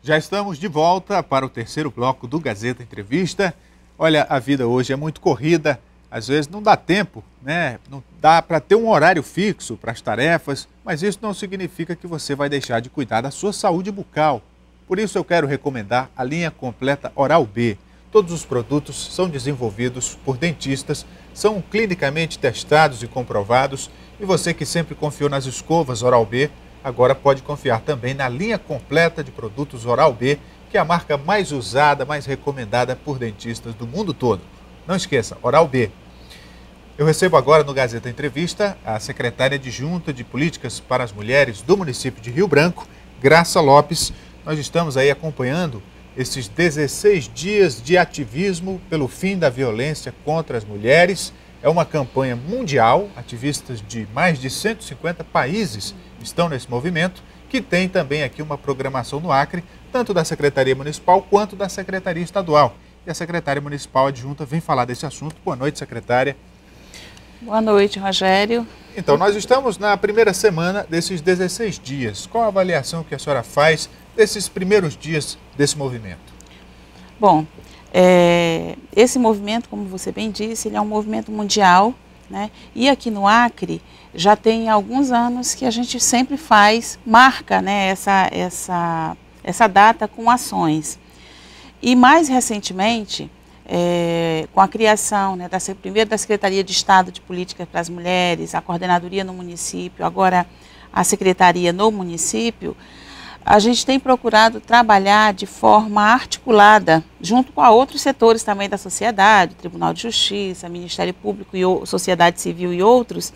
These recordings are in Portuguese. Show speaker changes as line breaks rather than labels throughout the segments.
Já estamos de volta para o terceiro bloco do Gazeta Entrevista. Olha, a vida hoje é muito corrida, às vezes não dá tempo, né? Não dá para ter um horário fixo para as tarefas, mas isso não significa que você vai deixar de cuidar da sua saúde bucal. Por isso eu quero recomendar a linha completa Oral-B. Todos os produtos são desenvolvidos por dentistas, são clinicamente testados e comprovados, e você que sempre confiou nas escovas Oral-B, agora pode confiar também na linha completa de produtos Oral-B, que é a marca mais usada, mais recomendada por dentistas do mundo todo. Não esqueça, Oral-B. Eu recebo agora no Gazeta Entrevista a secretária adjunta de Políticas para as Mulheres do município de Rio Branco, Graça Lopes. Nós estamos aí acompanhando esses 16 dias de ativismo pelo fim da violência contra as mulheres. É uma campanha mundial, ativistas de mais de 150 países estão nesse movimento, que tem também aqui uma programação no Acre, tanto da Secretaria Municipal quanto da Secretaria Estadual. E a Secretária Municipal adjunta vem falar desse assunto. Boa noite, secretária.
Boa noite, Rogério.
Então, nós estamos na primeira semana desses 16 dias. Qual a avaliação que a senhora faz desses primeiros dias desse movimento?
Bom, esse movimento, como você bem disse, ele é um movimento mundial, né? E aqui no Acre já tem alguns anos que a gente sempre marca, né, essa data com ações. E mais recentemente, com a criação, né, primeiro da Secretaria de Estado de Políticas para as Mulheres, a coordenadoria no município, agora a Secretaria no município, a gente tem procurado trabalhar de forma articulada, junto com outros setores também da sociedade, Tribunal de Justiça, Ministério Público, e Sociedade Civil e outros,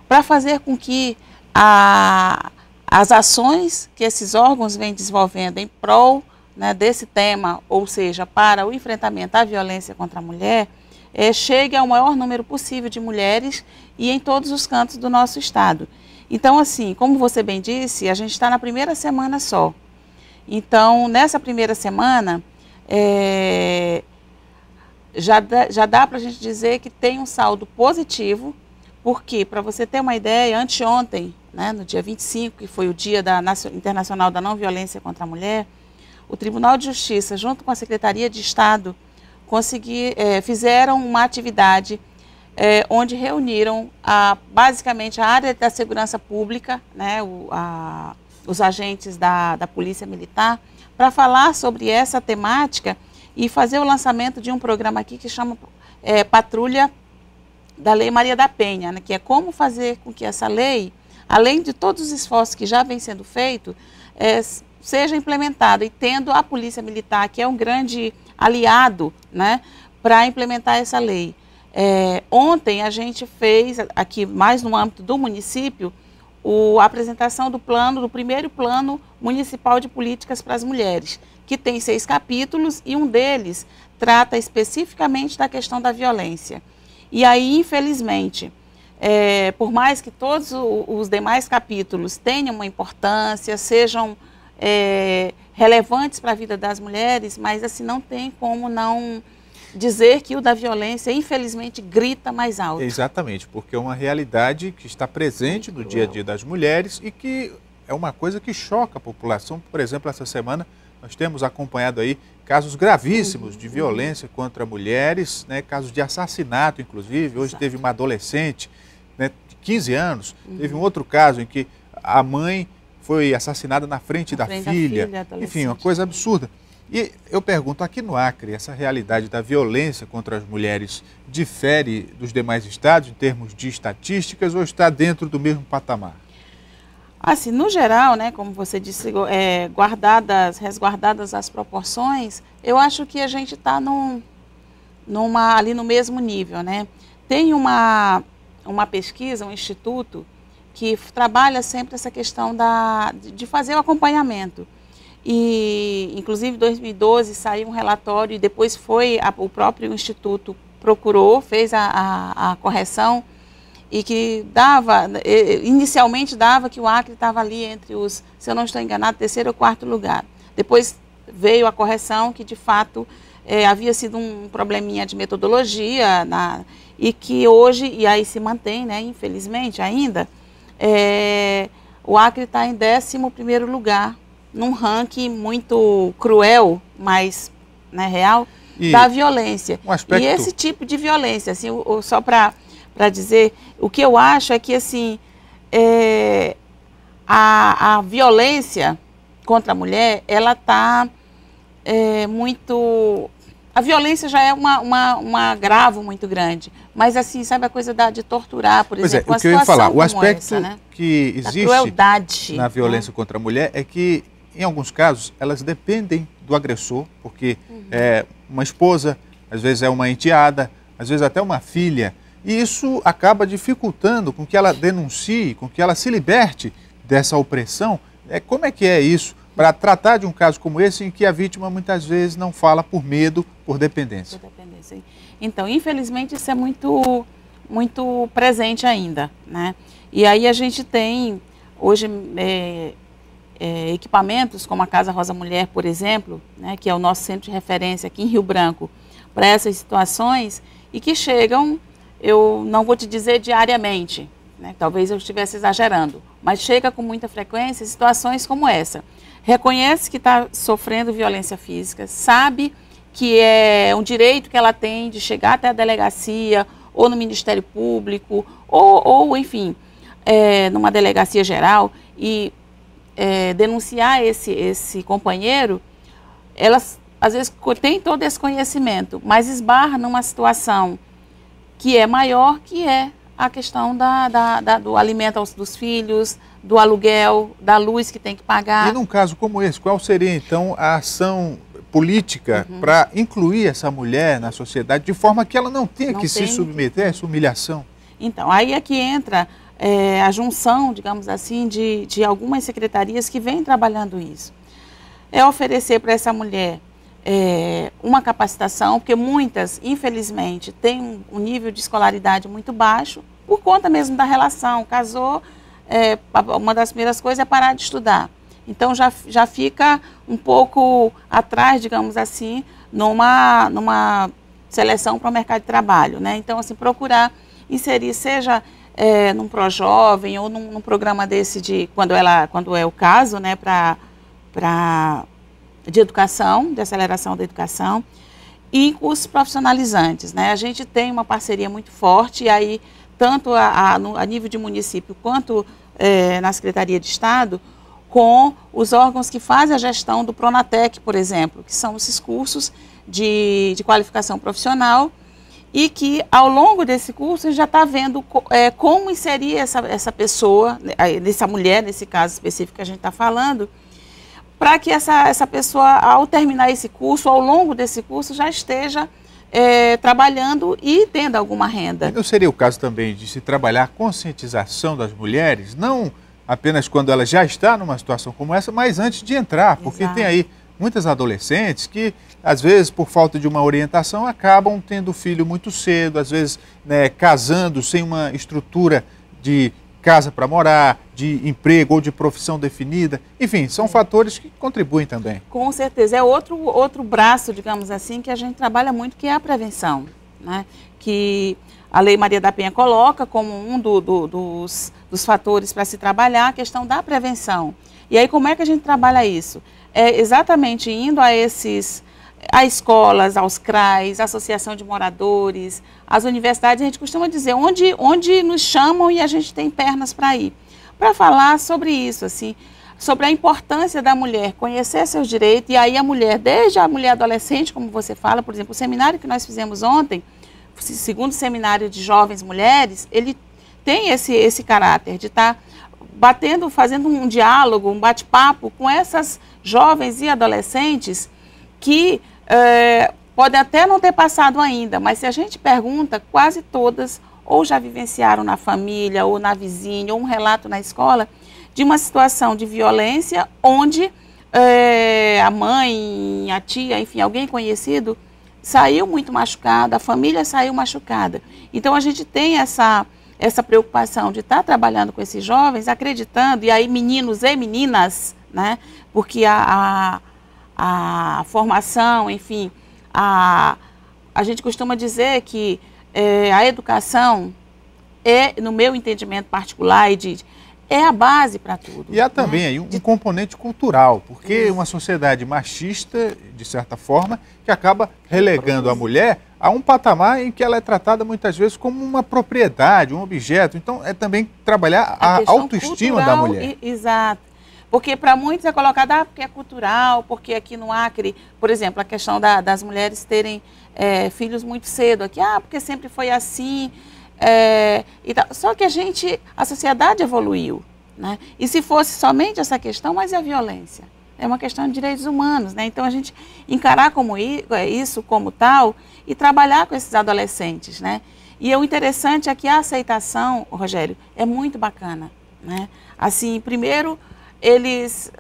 para fazer com que as ações que esses órgãos vêm desenvolvendo em prol, né, desse tema, ou seja, para o enfrentamento à violência contra a mulher, chegue ao maior número possível de mulheres e em todos os cantos do nosso estado. Então, assim, como você bem disse, a gente está na primeira semana só. Então, nessa primeira semana, já dá para a gente dizer que tem um saldo positivo, porque, para você ter uma ideia, anteontem, né, no dia 25, que foi o Dia Internacional da Não Violência contra a Mulher, o Tribunal de Justiça, junto com a Secretaria de Estado, fizeram uma atividade onde reuniram basicamente a área da segurança pública, né, os agentes da Polícia Militar, para falar sobre essa temática e fazer o lançamento de um programa aqui que chama Patrulha da Lei Maria da Penha, né, que é como fazer com que essa lei, além de todos os esforços que já vem sendo feitos, seja implementada, e tendo a Polícia Militar, que é um grande aliado, né, para implementar essa lei. Ontem a gente fez, aqui mais no âmbito do município, a apresentação do primeiro plano municipal de políticas para as mulheres, que tem 6 capítulos e um deles trata especificamente da questão da violência. E aí, infelizmente, por mais que todos os demais capítulos tenham uma importância, sejam relevantes para a vida das mulheres, mas assim não tem como não dizer que o da violência, infelizmente, grita mais alto.
Exatamente, porque é uma realidade que está presente no dia a dia das mulheres e que é uma coisa que choca a população. Por exemplo, essa semana nós temos acompanhado aí casos gravíssimos de violência contra mulheres, né, casos de assassinato, inclusive. Hoje teve uma adolescente, né, de 15 anos, teve um outro caso em que a mãe foi assassinada na frente da filha. Enfim, uma coisa absurda. E eu pergunto, aqui no Acre, essa realidade da violência contra as mulheres difere dos demais estados em termos de estatísticas ou está dentro do mesmo patamar?
Assim, no geral, né, como você disse, resguardadas as proporções, eu acho que a gente está ali no mesmo nível, né? Tem uma pesquisa, um instituto, que trabalha sempre essa questão de fazer o acompanhamento. E, inclusive, em 2012 saiu um relatório e depois o próprio Instituto fez a correção e que inicialmente dava que o Acre estava ali entre os, se eu não estou enganado, 3º ou 4º lugar. Depois veio a correção que, de fato, havia sido um probleminha de metodologia e que hoje, e aí se mantém, né, infelizmente ainda, o Acre está em 11º lugar, num ranking muito cruel, mas, né, real, da violência.
Aspecto...
E esse tipo de violência, assim, só para dizer, o que eu acho é que, assim, a violência contra a mulher, ela está muito... A violência já é um agravo muito grande, mas assim, sabe a coisa de torturar, por exemplo,
o que eu ia falar, o aspecto
essa, né?
que existe na violência contra a mulher é que, em alguns casos, elas dependem do agressor, porque é uma esposa, às vezes é uma enteada, às vezes até uma filha, e isso acaba dificultando com que ela denuncie, com que ela se liberte dessa opressão. Como é que é isso? Para tratar de um caso como esse, em que a vítima muitas vezes não fala por medo, por dependência.
Então, infelizmente, isso é muito, muito presente ainda, né? E aí a gente tem, hoje, equipamentos como a Casa Rosa Mulher, por exemplo, né, que é o nosso centro de referência aqui em Rio Branco, para essas situações, e que chegam, eu não vou te dizer diariamente, né, talvez eu estivesse exagerando, mas chega com muita frequência situações como essa. Reconhece que está sofrendo violência física, sabe que é um direito que ela tem de chegar até a delegacia, ou no Ministério Público, ou enfim, numa delegacia geral, e denunciar esse companheiro. Elas, às vezes, têm todo esse conhecimento, mas esbarra numa situação que é maior, que é a questão do alimento dos filhos, do aluguel, da luz que tem que pagar.
E num caso como esse, qual seria então a ação política para incluir essa mulher na sociedade de forma que ela não tenha que se submeter a essa humilhação?
Então, aí é que entra a junção, digamos assim, de algumas secretarias que vêm trabalhando isso. É oferecer para essa mulher uma capacitação, porque muitas, infelizmente, têm um nível de escolaridade muito baixo, por conta mesmo da relação. Casou, uma das primeiras coisas é parar de estudar. Então, já fica um pouco atrás, digamos assim, numa seleção para o mercado de trabalho, né? Então, assim, procurar inserir, seja num Projovem ou num programa desse quando é o caso, né, de educação, de aceleração da educação, e em cursos profissionalizantes, né? A gente tem uma parceria muito forte, e aí, tanto a nível de município quanto na Secretaria de Estado, com os órgãos que fazem a gestão do Pronatec, por exemplo, que são esses cursos de qualificação profissional, e que, ao longo desse curso, a gente já está vendo como inserir essa pessoa, essa mulher, nesse caso específico que a gente está falando, para que essa pessoa, ao terminar esse curso, ao longo desse curso, já esteja trabalhando e tendo alguma renda.
Não seria o caso também de se trabalhar a conscientização das mulheres, não apenas quando ela já está numa situação como essa, mas antes de entrar, porque Exato. Tem aí muitas adolescentes que, às vezes, por falta de uma orientação, acabam tendo filho muito cedo, às vezes, né, casando sem uma estrutura de casa para morar, de emprego ou de profissão definida. Enfim, são fatores que contribuem também.
Com certeza. É outro braço, digamos assim, que a gente trabalha muito, que é a prevenção, né? Que a Lei Maria da Penha coloca como um dos fatores para se trabalhar a questão da prevenção. E aí, como é que a gente trabalha isso? É exatamente indo a escolas, aos CRAs, Associação de Moradores, às universidades. A gente costuma dizer onde nos chamam e a gente tem pernas para ir. Para falar sobre isso, assim, sobre a importância da mulher conhecer seus direitos. E aí a mulher, desde a mulher adolescente, como você fala, por exemplo, o seminário que nós fizemos ontem, o segundo seminário de jovens mulheres, ele tem esse caráter de estar fazendo um diálogo, um bate-papo com essas jovens e adolescentes que podem até não ter passado ainda, mas se a gente pergunta, quase todas ou já vivenciaram na família, ou na vizinha, ou um relato na escola, de uma situação de violência onde a mãe, a tia, enfim, alguém conhecido, saiu muito machucada, a família saiu machucada. Então, a gente tem essa preocupação de estar trabalhando com esses jovens, acreditando, e aí meninos e meninas, né, porque a formação, enfim, a gente costuma dizer que a educação no meu entendimento particular, é a base para tudo.
E há também aí um componente cultural, porque uma sociedade machista, de certa forma, que acaba relegando a mulher a um patamar em que ela é tratada muitas vezes como uma propriedade, um objeto. Então, é também trabalhar a autoestima da mulher.
Exato. Porque para muitos é colocado, porque é cultural, porque aqui no Acre, por exemplo, a questão das mulheres terem filhos muito cedo aqui, porque sempre foi assim. E tal. Só que a sociedade evoluiu, né? E se fosse somente essa questão, mas e a violência? É uma questão de direitos humanos, né? Então a gente encarar como isso como tal e trabalhar com esses adolescentes, né? E o interessante é que a aceitação, Rogério, é muito bacana, né? Assim, primeiro,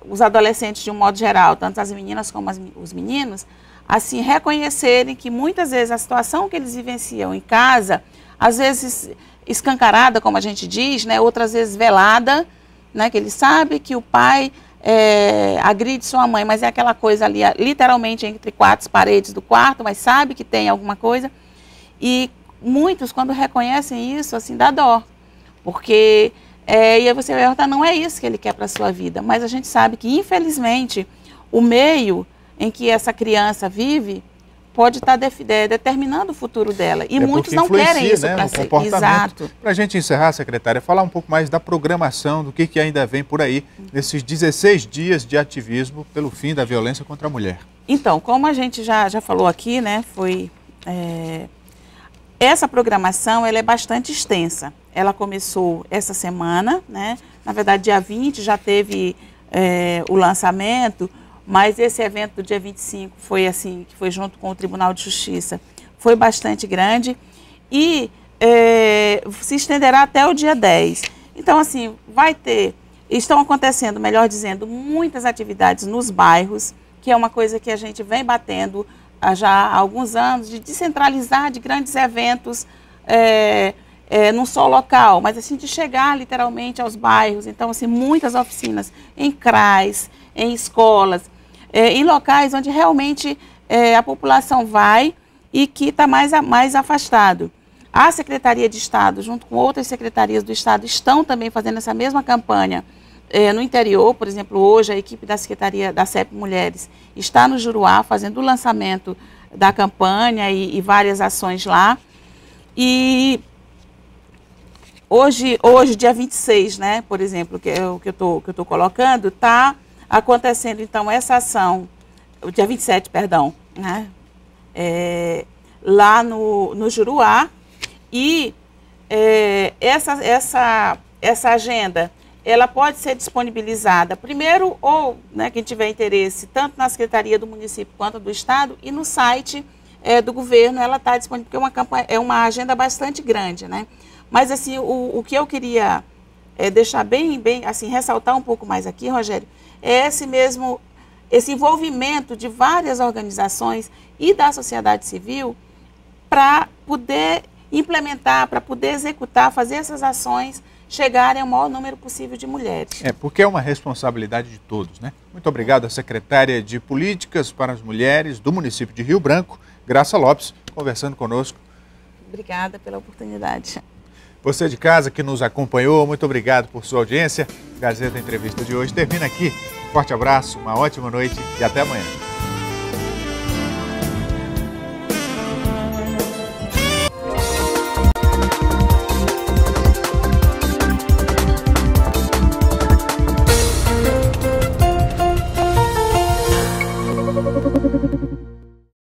os adolescentes de um modo geral, tanto as meninas como os meninos, assim, reconhecerem que muitas vezes a situação que eles vivenciam em casa, às vezes escancarada, como a gente diz, né? Outras vezes velada, né? Que ele sabe que o pai agride sua mãe, mas é aquela coisa ali, literalmente entre quatro paredes do quarto, mas sabe que tem alguma coisa. E muitos, quando reconhecem isso, assim, dá dó. Porque, e aí você vai perguntar, não é isso que ele quer para a sua vida. Mas a gente sabe que, infelizmente, o meio em que essa criança vive pode estar determinando o futuro dela. E muitos não querem isso, né, para ser. Exato.
Para a gente encerrar, secretária, falar um pouco mais da programação, do que ainda vem por aí, nesses 16 dias de ativismo pelo fim da violência contra a mulher.
Então, como a gente já falou aqui, né, essa programação ela é bastante extensa. Ela começou essa semana, né? Na verdade, dia 20 já teve o lançamento. Mas esse evento do dia 25 foi assim, que foi junto com o Tribunal de Justiça, foi bastante grande e se estenderá até o dia 10. Então, assim, estão acontecendo, melhor dizendo, muitas atividades nos bairros, que é uma coisa que a gente vem batendo já há alguns anos, de descentralizar de grandes eventos num só local, mas assim, de chegar literalmente aos bairros. Então, assim, muitas oficinas em CRAs, em escolas, em locais onde realmente a população vai e que está mais afastado. A Secretaria de Estado, junto com outras secretarias do Estado, estão também fazendo essa mesma campanha no interior. Por exemplo, hoje a equipe da Secretaria da CEP Mulheres está no Juruá fazendo o lançamento da campanha e várias ações lá. E hoje dia 26, né, por exemplo, que é o que eu tô colocando, está acontecendo, então, essa ação, o dia 27, perdão, né, lá no Juruá, e essa agenda, ela pode ser disponibilizada, primeiro, ou, né, quem tiver interesse, tanto na Secretaria do Município quanto do Estado, e no site do governo, ela está disponível, porque é uma agenda bastante grande, né, mas, assim, o que eu queria deixar bem, assim, ressaltar um pouco mais aqui, Rogério, é esse envolvimento de várias organizações e da sociedade civil para poder implementar, para poder executar, fazer essas ações chegarem ao maior número possível de mulheres.
Porque é uma responsabilidade de todos, né? Muito obrigado à secretária de Políticas para as Mulheres do município de Rio Branco, Graça Lopes, conversando conosco.
Obrigada pela oportunidade.
Você de casa que nos acompanhou, muito obrigado por sua audiência. Gazeta Entrevista de hoje termina aqui. Forte abraço, uma ótima noite e até amanhã.